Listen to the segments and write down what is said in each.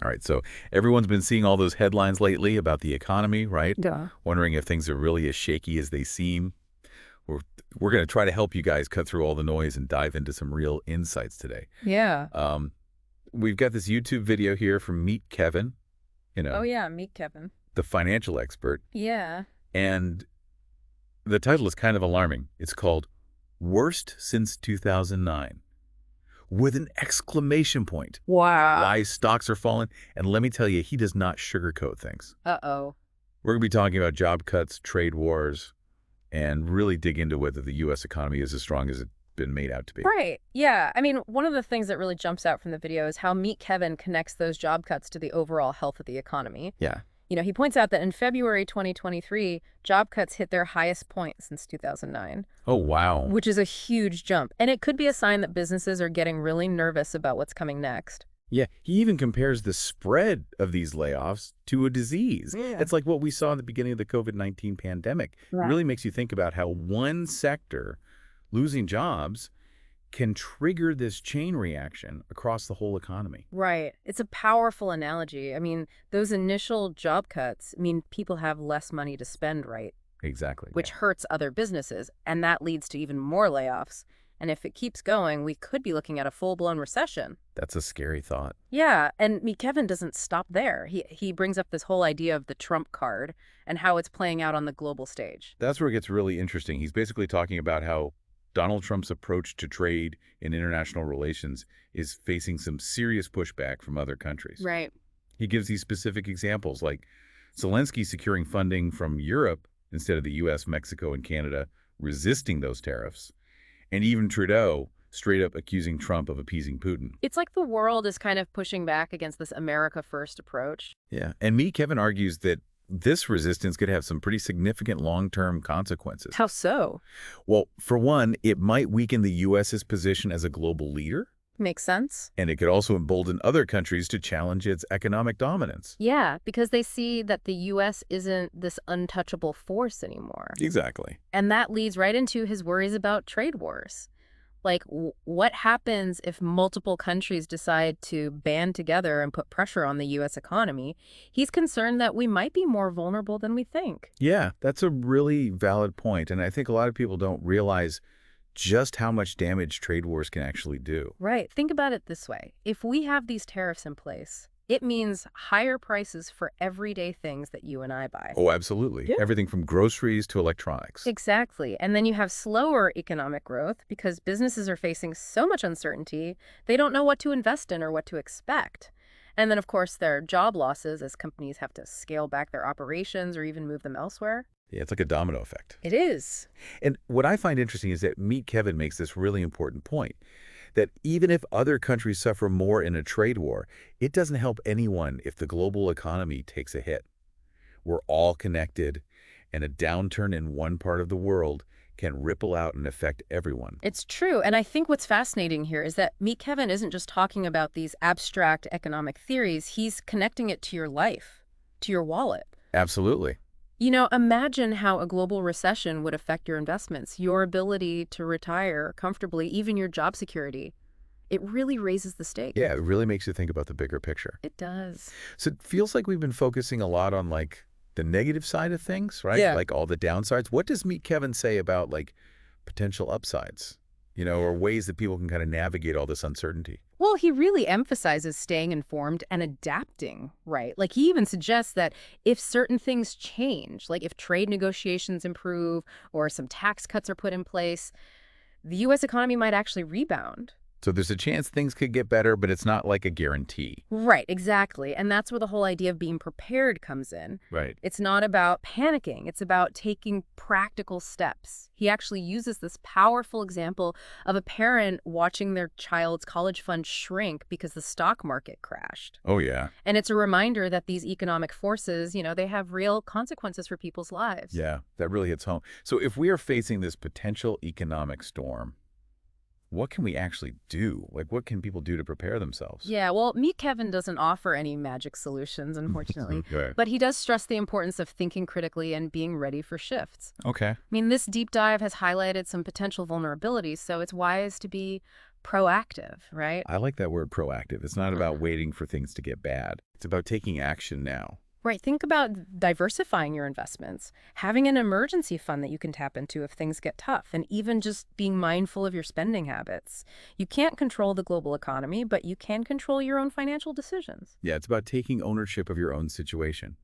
All right, so everyone's been seeing all those headlines lately about the economy, right? Duh. Wondering if things are really as shaky as they seem. We're, we're going to try to help you guys cut through all the noise and dive into some real insights today. Yeah. Um, we've got this YouTube video here from Meet Kevin, you Oh, know, yeah, meet Kevin. the financial expert, Yeah. and the title is kind of alarming. It's called Worst Since 2009 with an exclamation point. Wow. Why stocks are falling, and let me tell you, he does not sugarcoat things. Uh-oh. We're going to be talking about job cuts, trade wars, and really dig into whether the U.S. economy is as strong as it's been made out to be. Right. Yeah. I mean, one of the things that really jumps out from the video is how Meet Kevin connects those job cuts to the overall health of the economy. Yeah. He points out that in February 2023, job cuts hit their highest point since 2009, Oh, wow. which is a huge jump. And it could be a sign that businesses are getting really nervous about what's coming next. Yeah, he even compares the spread of these layoffs to a disease. Yeah. It's like what we saw in the beginning of the COVID-19 pandemic. It Right. really makes you think about how one sector losing jobs can trigger this chain reaction across the whole economy. Right. It's a powerful analogy. I mean, those initial job cuts mean people have less money to spend, right? Exactly. Which Yeah. hurts other businesses, and that leads to even more layoffs. And if it keeps going, we could be looking at a full-blown recession. That's a scary thought. Yeah, and Kevin doesn't stop there. He brings up this whole idea of the Trump card and how it's playing out on the global stage. That's where it gets really interesting. He's basically talking about how Donald Trump's approach to trade and international relations is facing some serious pushback from other countries. Right. He gives these specific examples, like Zelensky securing funding from Europe instead of the U.S., Mexico, and Canada resisting those tariffs, and even Trudeau straight up accusing Trump of appeasing Putin. It's like the world is kind of pushing back against this America First approach. Yeah, and Kevin argues that this resistance could have some pretty significant long-term consequences. How so? Well, for one, it might weaken the U.S.'s position as a global leader, Makes sense? and it could also embolden other countries to challenge its economic dominance. Yeah, because they see that the U.S. isn't this untouchable force anymore. Exactly. And that leads right into his worries about trade wars. Like, what happens if multiple countries decide to band together and put pressure on the U.S. economy? He's concerned that we might be more vulnerable than we think. Yeah, that's a really valid point, and I think a lot of people don't realize just how much damage trade wars can actually do. Right. Think about it this way. If we have these tariffs in place, it means higher prices for everyday things that you and I buy. Oh, absolutely. Yeah. Everything from groceries to electronics. Exactly. And then you have slower economic growth because businesses are facing so much uncertainty, they don't know what to invest in or what to expect. And then, of course, there are job losses as companies have to scale back their operations or even move them elsewhere. Yeah, it's like a domino effect. It is. And what I find interesting is that Meet Kevin makes this really important point, that even if other countries suffer more in a trade war, it doesn't help anyone if the global economy takes a hit. We're all connected, and a downturn in one part of the world can ripple out and affect everyone. It's true. And I think what's fascinating here is that Meet Kevin isn't just talking about these abstract economic theories. He's connecting it to your life, to your wallet. Absolutely. Imagine how a global recession would affect your investments, your ability to retire comfortably, even your job security. It really raises the stakes. Yeah, it really makes you think about the bigger picture. It does. So it feels like we've been focusing a lot on like the negative side of things, right? Yeah. Like all the downsides. What does Meet Kevin say about like potential upsides, or ways that people can kind of navigate all this uncertainty? Well, he really emphasizes staying informed and adapting, right? Like he even suggests that if certain things change, like if trade negotiations improve or some tax cuts are put in place, the U.S. economy might actually rebound. So there's a chance things could get better, but it's not like a guarantee. Right, exactly. And that's where the whole idea of being prepared comes in. Right. It's not about panicking. It's about taking practical steps. He actually uses this powerful example of a parent watching their child's college fund shrink because the stock market crashed. Oh, yeah. And it's a reminder that these economic forces, they have real consequences for people's lives. Yeah, that really hits home. So if we are facing this potential economic storm, what can we actually do? Like, what can people do to prepare themselves? Yeah, well, Meet Kevin doesn't offer any magic solutions, unfortunately. Okay. But he does stress the importance of thinking critically and being ready for shifts. Okay. I mean, this deep dive has highlighted some potential vulnerabilities, so it's wise to be proactive, right? I like that word proactive. It's not about waiting for things to get bad. It's about taking action now. Right. Think about diversifying your investments, having an emergency fund that you can tap into if things get tough, and even just being mindful of your spending habits. You can't control the global economy, but you can control your own financial decisions. Yeah, it's about taking ownership of your own situation.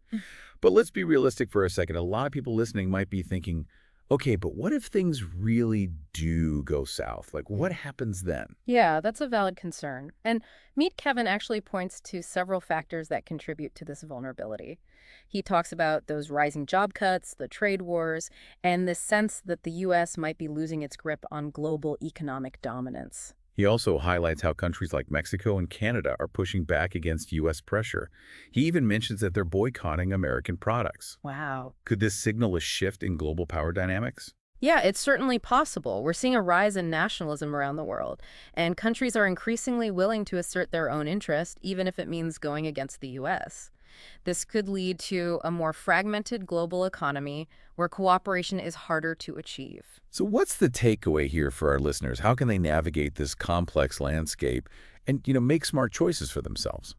But let's be realistic for a second. A lot of people listening might be thinking, okay, but what if things really do go south? Like, what happens then? Yeah, that's a valid concern. And Meet Kevin actually points to several factors that contribute to this vulnerability. He talks about those rising job cuts, the trade wars, and the sense that the U.S. might be losing its grip on global economic dominance. He also highlights how countries like Mexico and Canada are pushing back against U.S. pressure. He even mentions that they're boycotting American products. Wow. Could this signal a shift in global power dynamics? Yeah, it's certainly possible. We're seeing a rise in nationalism around the world, and countries are increasingly willing to assert their own interest, even if it means going against the U.S. This could lead to a more fragmented global economy where cooperation is harder to achieve. So what's the takeaway here for our listeners? How can they navigate this complex landscape and, make smart choices for themselves?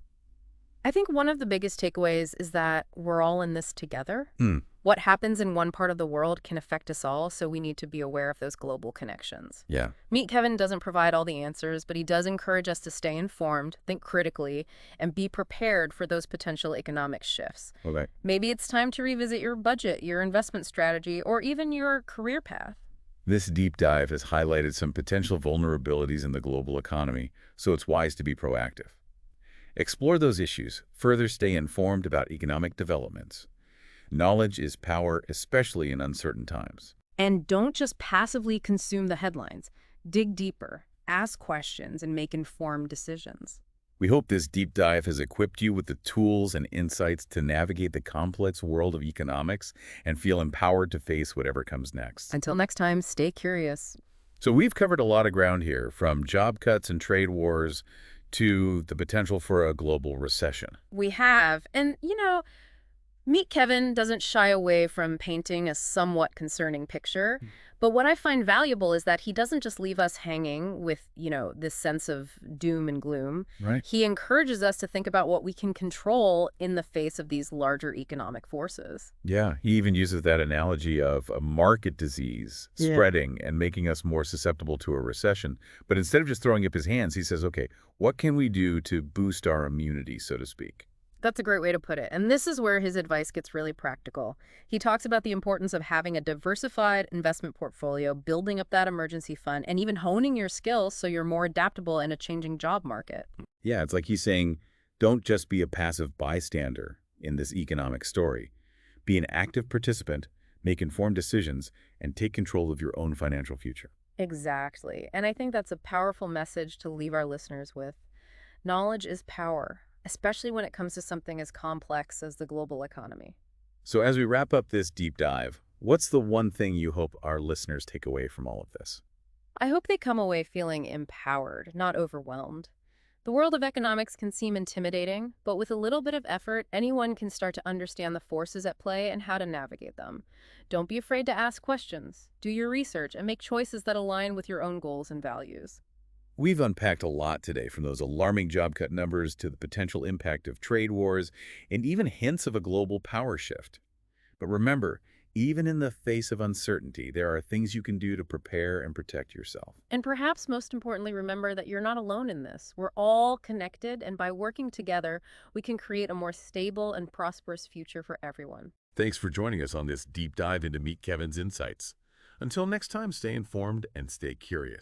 I think one of the biggest takeaways is that we're all in this together. Hmm. What happens in one part of the world can affect us all, so we need to be aware of those global connections. Yeah. Meet Kevin doesn't provide all the answers, but he does encourage us to stay informed, think critically, and be prepared for those potential economic shifts. Okay. Maybe it's time to revisit your budget, your investment strategy, or even your career path. This deep dive has highlighted some potential vulnerabilities in the global economy, so it's wise to be proactive. Explore those issues, further stay informed about economic developments. Knowledge is power, especially in uncertain times. And don't just passively consume the headlines. Dig deeper, ask questions, and make informed decisions. We hope this deep dive has equipped you with the tools and insights to navigate the complex world of economics and feel empowered to face whatever comes next. Until next time, stay curious. So we've covered a lot of ground here, from job cuts and trade wars to the potential for a global recession. We have. And, Meet Kevin doesn't shy away from painting a somewhat concerning picture. But what I find valuable is that he doesn't just leave us hanging with, this sense of doom and gloom. Right. He encourages us to think about what we can control in the face of these larger economic forces. Yeah, he even uses that analogy of a market disease Yeah. spreading and making us more susceptible to a recession. But instead of just throwing up his hands, he says, okay, what can we do to boost our immunity, so to speak? That's a great way to put it. And this is where his advice gets really practical. He talks about the importance of having a diversified investment portfolio, building up that emergency fund, and even honing your skills so you're more adaptable in a changing job market. Yeah, it's like he's saying, don't just be a passive bystander in this economic story. Be an active participant, make informed decisions, and take control of your own financial future. Exactly. And I think that's a powerful message to leave our listeners with. Knowledge is power, especially when it comes to something as complex as the global economy. So as we wrap up this deep dive, what's the one thing you hope our listeners take away from all of this? I hope they come away feeling empowered, not overwhelmed. The world of economics can seem intimidating, but with a little bit of effort, anyone can start to understand the forces at play and how to navigate them. Don't be afraid to ask questions, do your research, and make choices that align with your own goals and values. We've unpacked a lot today, from those alarming job cut numbers to the potential impact of trade wars and even hints of a global power shift. But remember, even in the face of uncertainty, there are things you can do to prepare and protect yourself. And perhaps most importantly, remember that you're not alone in this. We're all connected, and by working together, we can create a more stable and prosperous future for everyone. Thanks for joining us on this deep dive into Meet Kevin's insights. Until next time, stay informed and stay curious.